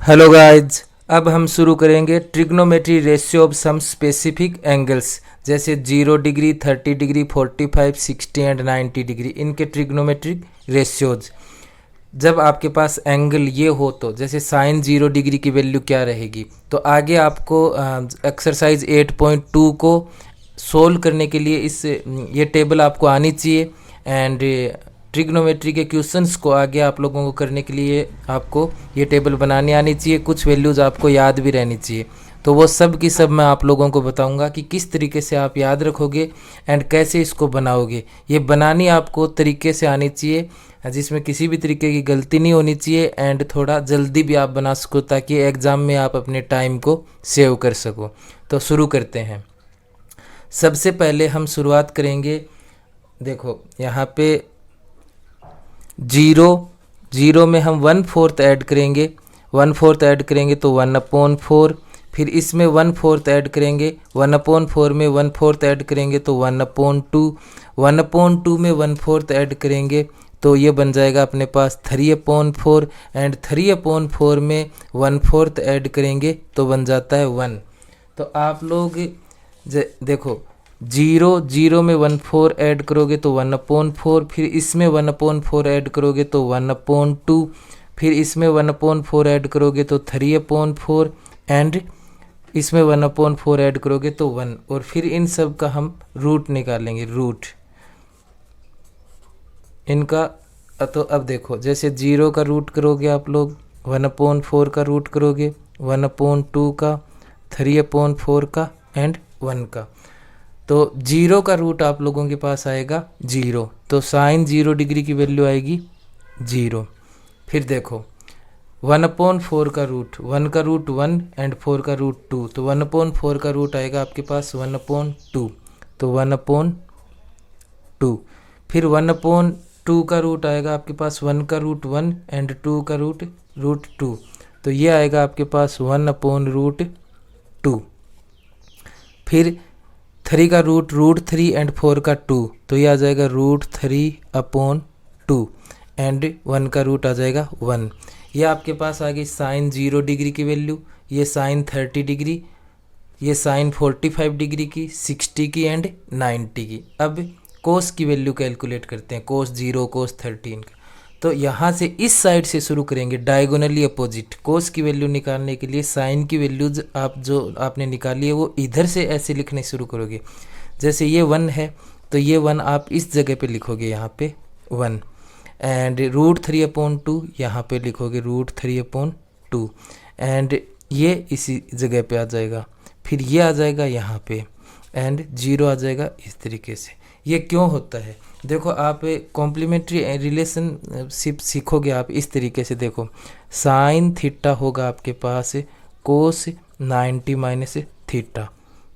Hello guys, अब हम शुरू करेंगे trigonometry ratio of some specific angles जैसे 0 डिग्री, 30 डिग्री, 45, 60 एंड 90 डिग्री। इनके ट्रिग्नोमेट्रिक रेशियोज जब आपके पास एंगल ये हो तो जैसे साइन 0 डिग्री की वैल्यू क्या रहेगी। तो आगे आपको एक्सरसाइज 8.2 को सोल्व करने के लिए ये टेबल आपको आनी चाहिए एंड ट्रिग्नोमेट्री के क्वेश्चंस को आगे आप लोगों को करने के लिए आपको ये टेबल बनानी आनी चाहिए। कुछ वैल्यूज़ आपको याद भी रहनी चाहिए। तो वो सब की सब मैं आप लोगों को बताऊंगा कि किस तरीके से आप याद रखोगे एंड कैसे इसको बनाओगे। ये बनानी आपको तरीके से आनी चाहिए जिसमें किसी भी तरीके की गलती नहीं होनी चाहिए एंड थोड़ा जल्दी भी आप बना सको ताकि एग्ज़ाम में आप अपने टाइम को सेव कर सको। तो शुरू करते हैं। सबसे पहले हम शुरुआत करेंगे। देखो यहाँ पे 0 में हम 1/4 ऐड करेंगे। 1/4 ऐड करेंगे तो 1/4। फिर इसमें 1/4 ऐड करेंगे। 1/4 में 1/4 ऐड करेंगे तो 1/2। 1/2 में 1/4 ऐड करेंगे तो ये बन जाएगा अपने पास 3/4 एंड 3/4 में 1/4 ऐड करेंगे तो बन जाता है 1। तो आप लोग देखो 0 में 1/4 ऐड करोगे तो 1/4, फिर इसमें 1/4 ऐड करोगे तो 1/2, फिर इसमें 1/4 ऐड करोगे तो 3/4 एंड इसमें 1/4 ऐड करोगे तो 1। और फिर इन सब का हम रूट निकालेंगे, रूट इनका। तो अब देखो जैसे 0 का रूट करोगे आप लोग, 1/4 का रूट करोगे, 1/2 का, 3/4 का एंड 1 का। तो 0 का रूट आप लोगों के पास आएगा 0। तो साइन 0 डिग्री की वैल्यू आएगी 0। फिर देखो 1/4 का रूट, 1 का रूट 1 एंड 4 का रूट 2। तो 1/4 का रूट आएगा आपके पास 1/2। तो 1/2। फिर 1/2 का रूट आएगा आपके पास 1 का रूट 1 एंड 2 का रूट 2। तो ये आएगा आपके पास 1/√2। फिर 3 का रूट 3 एंड 4 का 2। तो ये आ जाएगा √3/2 एंड 1 का रूट आ जाएगा 1। ये आपके पास आ गई साइन 0 डिग्री की वैल्यू, ये साइन 30 डिग्री, ये साइन 45 डिग्री की, 60 की एंड 90 की। अब कोस की वैल्यू कैलकुलेट करते हैं, कोस 0, कोस 13 का। तो यहाँ से इस साइड से शुरू करेंगे डायगोनली अपोजिट। कोस की वैल्यू निकालने के लिए साइन की वैल्यूज आप जो आपने निकाली है वो इधर से ऐसे लिखने शुरू करोगे। जैसे ये 1 है तो ये 1 आप इस जगह पे लिखोगे, यहाँ पे 1 एंड √3/2 यहाँ पे लिखोगे √3/2 एंड ये इसी जगह पे आ जाएगा। फिर ये आ जाएगा यहाँ पे एंड 0 आ जाएगा इस तरीके से। ये क्यों होता है देखो, आप कॉम्प्लीमेंट्री रिलेशनशिप सीखोगे आप इस तरीके से। देखो साइन थीटा होगा आपके पास कोस 90 माइनस थीटा,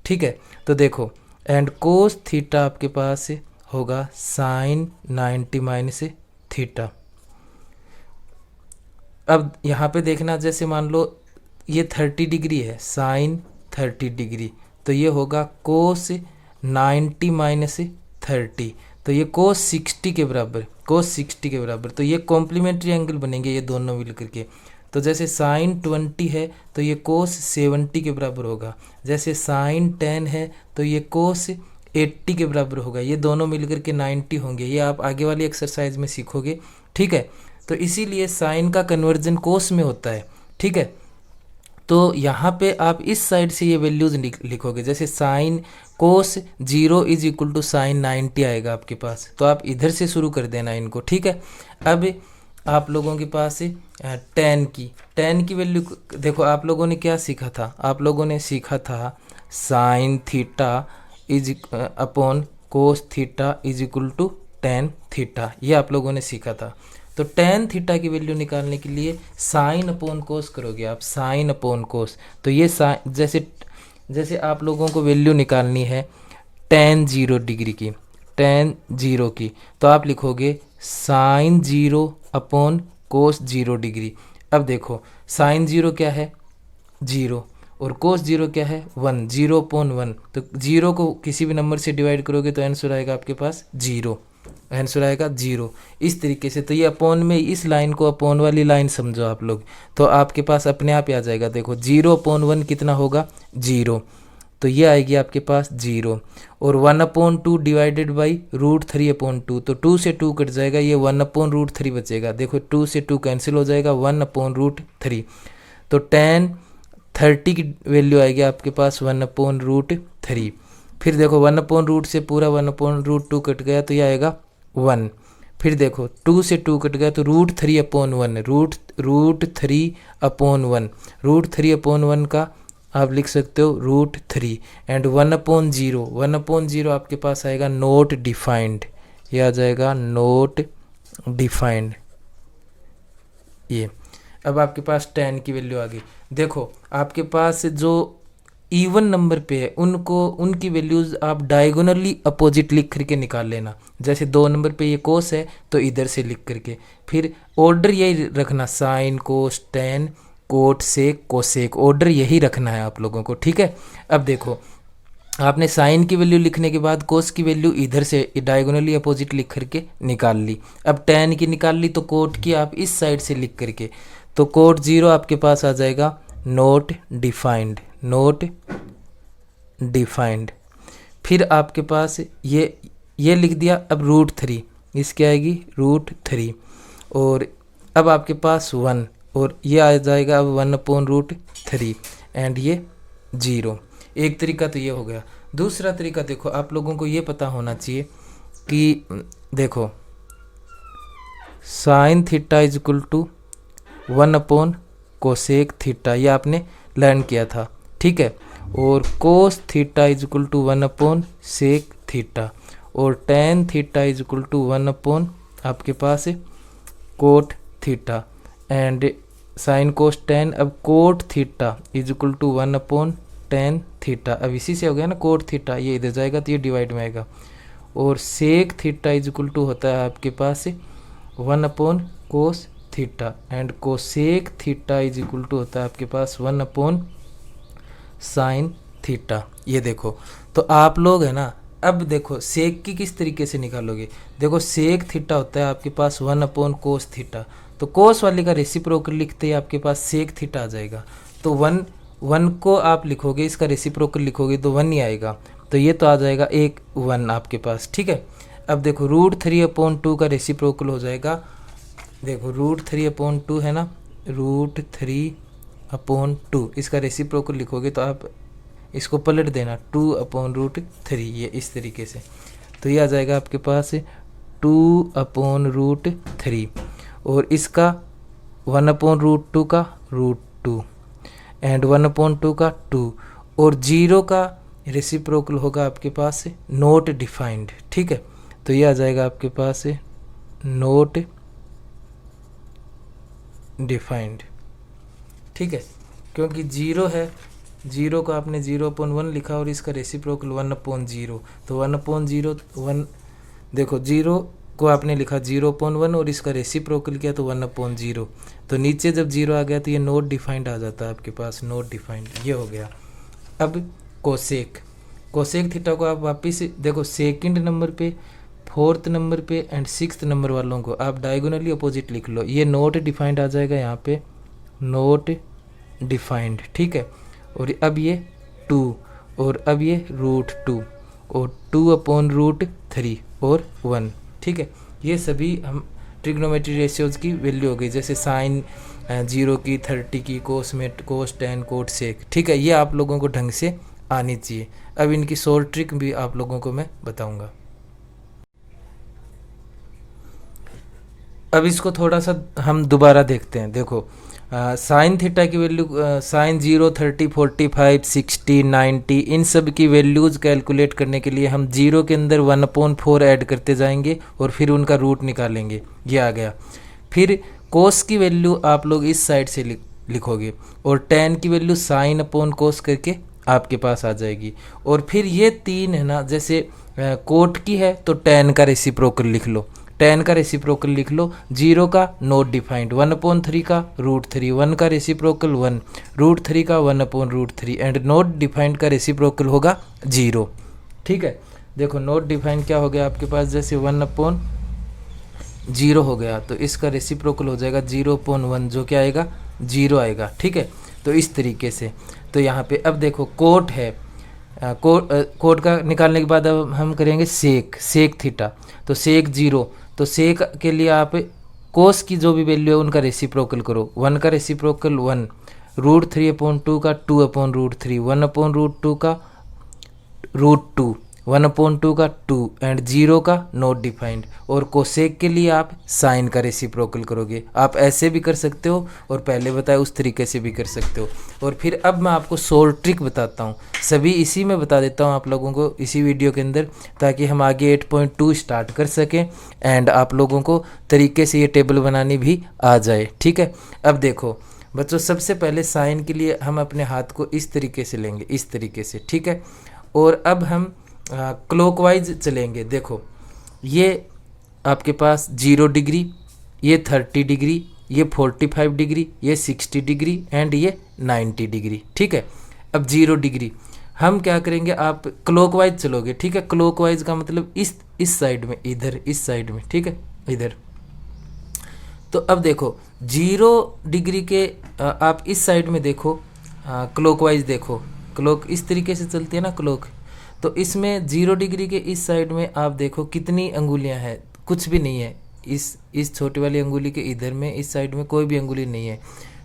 ठीक है। तो देखो एंड कोस थीटा आपके पास होगा साइन 90 माइनस थीटा। अब यहाँ पे देखना, जैसे मान लो ये 30 डिग्री है, साइन 30 डिग्री, तो ये होगा कोस 90 माइनस 30। तो ये कोस 60 के बराबर, कोस 60 के बराबर। तो ये कॉम्प्लीमेंट्री एंगल बनेंगे ये दोनों मिल करके। तो जैसे साइन 20 है तो ये कोस 70 के बराबर होगा। जैसे साइन 10 है तो ये कोस 80 के बराबर होगा। ये दोनों मिल करके 90 होंगे। ये आप आगे वाली एक्सरसाइज में सीखोगे, ठीक है। तो इसीलिए साइन का कन्वर्जन कोस में होता है, ठीक है। तो यहाँ पे आप इस साइड से ये वैल्यूज लिखोगे। जैसे sine cos 0 is equal to sine 90 आएगा आपके पास। तो आप इधर से शुरू कर देना इनको, ठीक है। अब आप लोगों के पास टेन की वैल्यू देखो, आप लोगों ने क्या सीखा था, आप लोगों ने सीखा था sine theta is upon cos theta is equal to tan theta. ये आप लोगों ने सीखा था। तो टेन थीटा की वैल्यू निकालने के लिए साइन अपॉन कोस करोगे आप, साइन अपॉन कोस। तो ये साइन जैसे आप लोगों को वैल्यू निकालनी है टेन 0 डिग्री की, टेन 0 की, तो आप लिखोगे साइन 0 अपॉन कोस 0 डिग्री। अब देखो साइन 0 क्या है 0 और कोस 0 क्या है 1, 0/1। तो 0 को किसी भी नंबर से डिवाइड करोगे तो आंसर आएगा आपके पास 0। आंसर आएगा 0। इस तरीके से, तो ये अपॉन में, इस लाइन को अपॉन वाली लाइन समझो आप लोग, तो आपके पास अपने आप ही आ जाएगा। देखो 0/1 कितना होगा, 0, तो ये आएगी आपके पास 0। और 1/2 डिवाइडेड बाई √3/2, तो 2 से 2 कट जाएगा, ये 1/√3 बचेगा। देखो 2 से 2 कैंसिल हो जाएगा, 1/√3, तो 30 की वैल्यू आएगी आपके पास 1/√3। फिर देखो 1/√ से पूरा 1/√2 कट गया, तो ये आएगा 1। फिर देखो 2 से 2 कट गया, तो √3/1, √3/1, √3/1 का आप लिख सकते हो √3। एंड 1/0, 1/0 आपके पास आएगा नोट डिफाइंड, ये आ जाएगा नोट डिफाइंड। ये अब आपके पास 10 की वैल्यू आ गई। देखो आपके पास जो इवन नंबर पे है उनको, उनकी वैल्यूज आप डायगोनली अपोजिट लिख करके निकाल लेना। जैसे 2 नंबर पे ये कोस है तो इधर से लिख करके, फिर ऑर्डर यही रखना, साइन, कोस, टेन, कोट, सेक, कोसेक, ऑर्डर यही रखना है आप लोगों को, ठीक है। अब देखो आपने साइन की वैल्यू लिखने के बाद कोस की वैल्यू इधर से डायगोनली अपोजिट लिख करके निकाल ली। अब टेन की निकाल ली, तो कोट की आप इस साइड से लिख करके, तो कोट 0 आपके पास आ जाएगा नोट डिफाइंड, नोट डिफाइंड। फिर आपके पास ये लिख दिया। अब √3 इसकी आएगी √3, और अब आपके पास 1, और ये आ जाएगा अब 1/√3, एंड ये 0। एक तरीका तो ये हो गया। दूसरा तरीका देखो, आप लोगों को ये पता होना चाहिए कि देखो sine theta is equal to cosec theta, ये आपने लर्न किया था, ठीक है। और cos theta is equal to sec theta, और tan theta is equal to 1/ आपके पास cot theta, and sine cos tan. अब cot theta is equal to tan theta, अब इसी से हो गया ना कोट थीटा, ये इधर जाएगा तो ये डिवाइड में आएगा। और sec theta is equal to होता है आपके पास cos theta, and cosec theta is equal to होता है आपके पास 1/साइन थीटा। ये देखो, तो आप लोग है ना, अब देखो सेक की किस तरीके से निकालोगे। देखो सेक थीटा होता है आपके पास 1/कोस थीटा, तो कोस वाले का रेसिप्रोकल लिखते ही आपके पास सेक थीटा आ जाएगा। तो 1 को आप लिखोगे, इसका रेसिप्रोकल लिखोगे तो 1 ही आएगा, तो ये तो आ जाएगा 1 आपके पास, ठीक है। अब देखो √3/2 का रेसिप्रोकल हो जाएगा, देखो √3/2 है ना, √3/2 इसका रेसिप्रोकल लिखोगे तो आप इसको पलट देना 2/√3, ये इस तरीके से, तो ये आ जाएगा आपके पास 2/√3, और इसका 1/√2 का √2, एंड 1/2 का 2, और 0 का रेसिप्रोकल होगा आपके पास नोट डिफाइंड, ठीक है। तो ये आ जाएगा आपके पास नोट डिफाइंड, ठीक है, क्योंकि 0 है, 0 को आपने 0/1 लिखा और इसका रेसिप्रोकल 1/0, तो 1/0 1, देखो 0 को आपने लिखा 0/1 और इसका रेसिप्रोकल किया तो 1/0, तो नीचे जब 0 आ गया तो ये नोट डिफाइंड आ जाता है आपके पास, नोट डिफाइंड, ये हो गया। अब कोसेक, कोसेक थीटा को आप वापिस देखो, सेकंड नंबर पे, 4th नंबर पे एंड 6th नंबर वालों को आप डायगोनली अपोजिट लिख लो, ये नोट डिफाइंड आ जाएगा यहाँ पे, नोट डिफाइंड, ठीक है। और अब ये 2, और अब ये √2, और 2/√3 और 1, ठीक है। ये सभी हम ट्रिग्नोमेट्री रेशियोज की वैल्यू हो गई, जैसे साइन 0 की, 30 की, कोस में कोस, टेन, कोट, सेक, ठीक है। ये आप लोगों को ढंग से आनी चाहिए। अब इनकी शॉर्ट ट्रिक भी आप लोगों को मैं बताऊंगा। अब इसको थोड़ा सा हम दोबारा देखते हैं। देखो साइन थीटा की वैल्यू, साइन 0, 30, 45, 60, 90, इन सब की वैल्यूज कैलकुलेट करने के लिए हम 0 के अंदर 1/4 ऐड करते जाएंगे और फिर उनका रूट निकालेंगे, ये आ गया। फिर कोस की वैल्यू आप लोग इस साइड से लिखोगे, और टेन की वैल्यू sin/cos करके आपके पास आ जाएगी। और फिर ये 3 है ना, जैसे कोट की है तो टेन का रेसिप्रोकल लिख लो, टेन का रेसिप्रोकल लिख लो, 0 का नोट डिफाइंड, 1/3 का √3, 1 का रेसिप्रोकल 1, √3 का 1/√3, एंड नोट डिफाइंड का रेसिप्रोकल होगा 0, ठीक है। देखो नॉट डिफाइन क्या हो गया आपके पास, जैसे 1/0 हो गया तो इसका रेसिप्रोकल हो जाएगा 0/1, जो क्या आएगा 0 आएगा। ठीक है, तो इस तरीके से। तो यहाँ पे अब देखो कोट है, कोट का निकालने के बाद अब हम करेंगे सेक थीटा। तो सेक 0, तो सेक के लिए आप कोस की जो भी वैल्यू है उनका रेसिप्रोकल करो। 1 का रेसिप्रोकल 1, √3/2 का 2/√3, 1/√2 का √2, 1/2 का 2 एंड 0 का नॉट डिफाइंड। और कोसेक के लिए आप साइन का रेसिप्रोकल करोगे। आप ऐसे भी कर सकते हो और पहले बताया उस तरीके से भी कर सकते हो। और फिर अब मैं आपको सोल्व ट्रिक बताता हूँ, सभी इसी में बता देता हूँ आप लोगों को इसी वीडियो के अंदर, ताकि हम आगे 8.2 स्टार्ट कर सकें एंड आप लोगों को तरीके से ये टेबल बनानी भी आ जाए। ठीक है, अब देखो बच्चों, सबसे पहले साइन के लिए हम अपने हाथ को इस तरीके से लेंगे, इस तरीके से। ठीक है, और अब हम क्लॉकवाइज चलेंगे। देखो ये आपके पास 0 डिग्री, ये 30 डिग्री, ये 45 डिग्री, ये 60 डिग्री एंड ये 90 डिग्री। ठीक है, अब 0 डिग्री हम क्या करेंगे, आप क्लॉकवाइज चलोगे। ठीक है, क्लॉकवाइज का मतलब इस साइड में, इधर इस साइड में। ठीक है, इधर। तो अब देखो 0 डिग्री के आप इस साइड में देखो, क्लॉकवाइज देखो, क्लॉक इस तरीके से चलती है ना क्लॉक। तो इसमें 0 डिग्री के इस साइड में आप देखो कितनी अंगुलियां हैं, कुछ भी नहीं है। इस छोटी वाली अंगुली के इधर में इस साइड में कोई भी अंगुली नहीं है।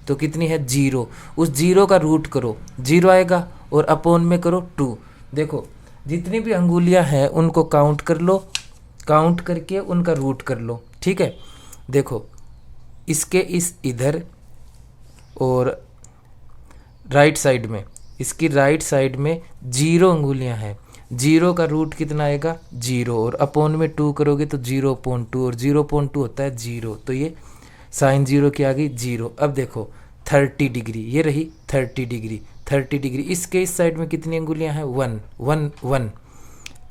तो कितनी है 0, उस 0 का रूट करो, 0 आएगा और अपॉन में करो 2। देखो जितनी भी अंगुलियां हैं उनको काउंट कर लो, काउंट करके उनका रूट कर लो। ठीक है, देखो इसके इस इधर और राइट साइड में, इसकी राइट साइड में 0 अंगुलियां हैं। 0 का रूट कितना आएगा 0, और अपॉन में 2 करोगे तो 0/2, और 0/2 होता है 0। तो ये साइन 0 की आ गई 0। अब देखो 30 डिग्री, ये रही 30 डिग्री, 30 डिग्री इसके इस साइड में कितनी अंगुलियां हैं 1 1 1।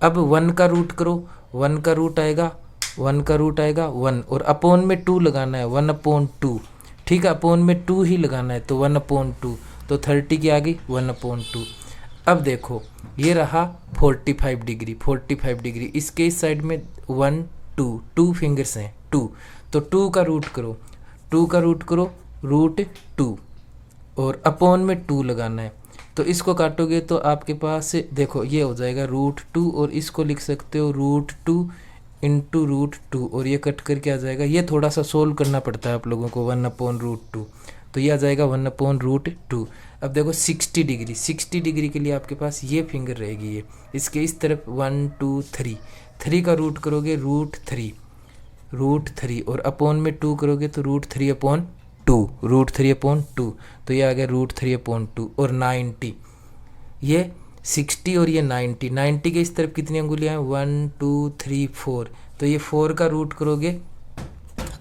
अब 1 का रूट करो, 1 का रूट आएगा 1 का रूट आएगा 1, और अपॉन में 2 लगाना है 1/2। ठीक है, अपॉन में 2 ही लगाना है, तो 1/2, तो 30 की आ गई 1/2। अब देखो ये रहा 45 डिग्री, 45 डिग्री इसके इस साइड में 1 2 2 फिंगर्स हैं 2, तो 2 का रूट करो, 2 का रूट करो √2, और अपॉन में 2 लगाना है। तो इसको काटोगे तो आपके पास देखो ये हो जाएगा √2, और इसको लिख सकते हो √2 इंटू √2, और ये कट करके आ जाएगा। ये थोड़ा सा सोल्व करना पड़ता है आप लोगों को, 1/√2, तो ये आ जाएगा 1/√2। अब देखो 60 डिग्री, 60 डिग्री के लिए आपके पास ये फिंगर रहेगी, ये इसके इस तरफ 1 2 3, 3 का रूट करोगे √3, और अपॉन में 2 करोगे तो √3/2, √3/2, तो ये आ गया √3/2। और 90, ये 60 और ये 90, 90 के इस तरफ कितनी अंगुलियां हैं 1 2 3 4, तो ये 4 का रूट करोगे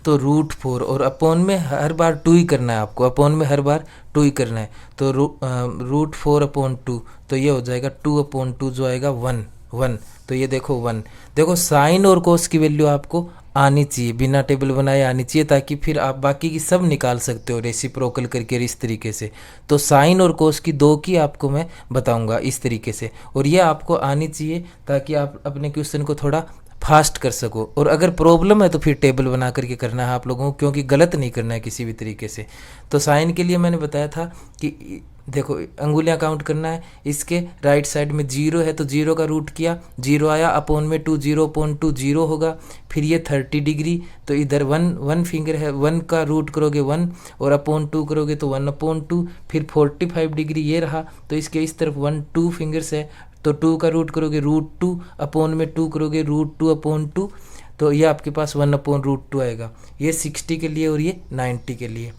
तो √4, और अपॉन में हर बार 2 ही करना है आपको, अपॉन में हर बार 2 ही करना है, तो √4/2, तो ये हो जाएगा 2/2, जो आएगा 1 1, तो ये देखो 1। देखो साइन और कोस की वैल्यू आपको आनी चाहिए, बिना टेबल बनाए आनी चाहिए, ताकि फिर आप बाकी की सब निकाल सकते हो रेसिप्रोकल करके इस तरीके से। तो साइन और कोस की 2 की आपको मैं बताऊंगा इस तरीके से, और ये आपको आनी चाहिए ताकि आप अपने क्वेश्चन को थोड़ा फास्ट कर सको। और अगर प्रॉब्लम है तो फिर टेबल बना करके करना है आप लोगों को, क्योंकि गलत नहीं करना है किसी भी तरीके से। तो साइन के लिए मैंने बताया था कि देखो अंगुलियां काउंट करना है, इसके राइट साइड में 0 है तो 0 का रूट किया, 0 आया, अपॉन में 2, 0/2 0 होगा। फिर ये 30 डिग्री, तो इधर 1 फिंगर है, 1 का रूट करोगे 1, और अपॉन 2 करोगे तो 1/2। फिर 45 डिग्री ये रहा, तो इसके इस तरफ 1 2 फिंगर्स है, तो 2 का रूट करोगे √2, अपॉन में 2 करोगे √2/2, तो ये आपके पास 1/√2 आएगा। ये 60 के लिए और ये 90 के लिए।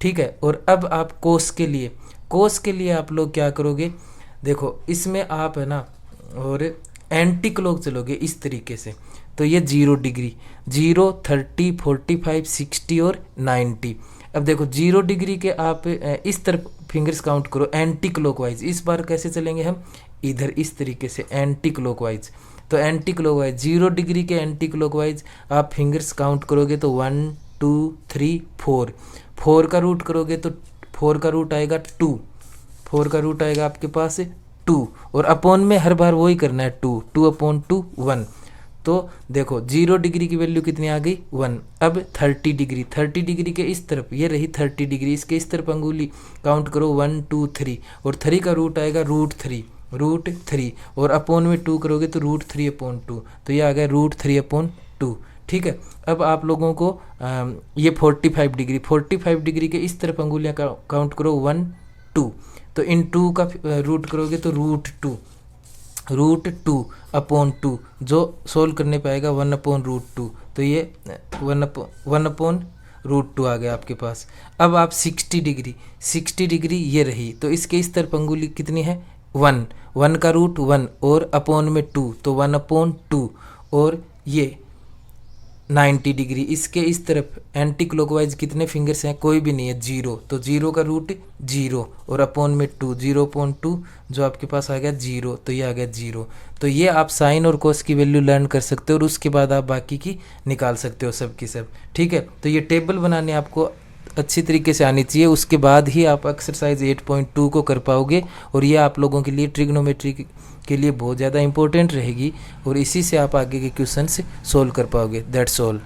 ठीक है, और अब आप कोस के लिए आप लोग क्या करोगे, देखो इसमें आप है ना, और एंटी क्लॉक चलोगे इस तरीके से। तो ये 0 डिग्री, 0 30 45 60 और 90। अब देखो 0 डिग्री के आप इस तरफ फिंगर्स काउंट करो एंटी क्लॉकवाइज। इस बार कैसे चलेंगे हम, इधर इस तरीके से एंटी क्लॉकवाइज। तो एंटी क्लॉकवाइज 0 डिग्री के एंटी क्लॉकवाइज आप फिंगर्स काउंट करोगे तो 1 2 3 4, 4 का रूट करोगे तो 4 का रूट आएगा 2, 4 का रूट आएगा आपके पास 2 और अपॉन में हर बार वही करना है 2, 2/2 1। तो देखो 0 डिग्री की वैल्यू कितनी आ गई 1। अब 30 डिग्री, 30 डिग्री के इस तरफ ये रही 30 डिग्री, इसके इस तरफ अंगुली काउंट करो 1 2 3 और 3 का रूट आएगा √3 और अपॉन में 2 करोगे तो √3/2, तो ये आ गया √3/2। ठीक है। अब आप लोगों को ये 45 डिग्री के इस तरफ अंगुलियाँ काउंट करो 1 2, तो इन 2 का रूट करोगे तो √2/2 जो सोल्व करने पाएगा 1/√2, तो ये 1/√2 आ गया आपके पास। अब आप 60 डिग्री ये रही, तो इसके इस तरफ अंगुली कितनी है 1 का रूट 1 और अपॉन में 2, तो 1/2 और ये 90 डिग्री, इसके इस तरफ एंटी क्लॉकवाइज कितने फिंगर्स हैं, कोई भी नहीं है 0, तो 0 का रूट 0 और अपॉन में 2, 0/2 जो आपके पास आ गया 0, तो ये आ गया 0। तो ये आप साइन और कोस की वैल्यू लर्न कर सकते हो और उसके बाद आप बाकी की निकाल सकते हो सब की सब। ठीक है। तो ये टेबल बनाने आपको अच्छी तरीके से आनी चाहिए, उसके बाद ही आप एक्सरसाइज 8.2 को कर पाओगे और ये आप लोगों के लिए ट्रिग्नोमेट्री के लिए बहुत ज़्यादा इंपॉर्टेंट रहेगी और इसी से आप आगे के क्वेश्चन सोल्व कर पाओगे। That's all.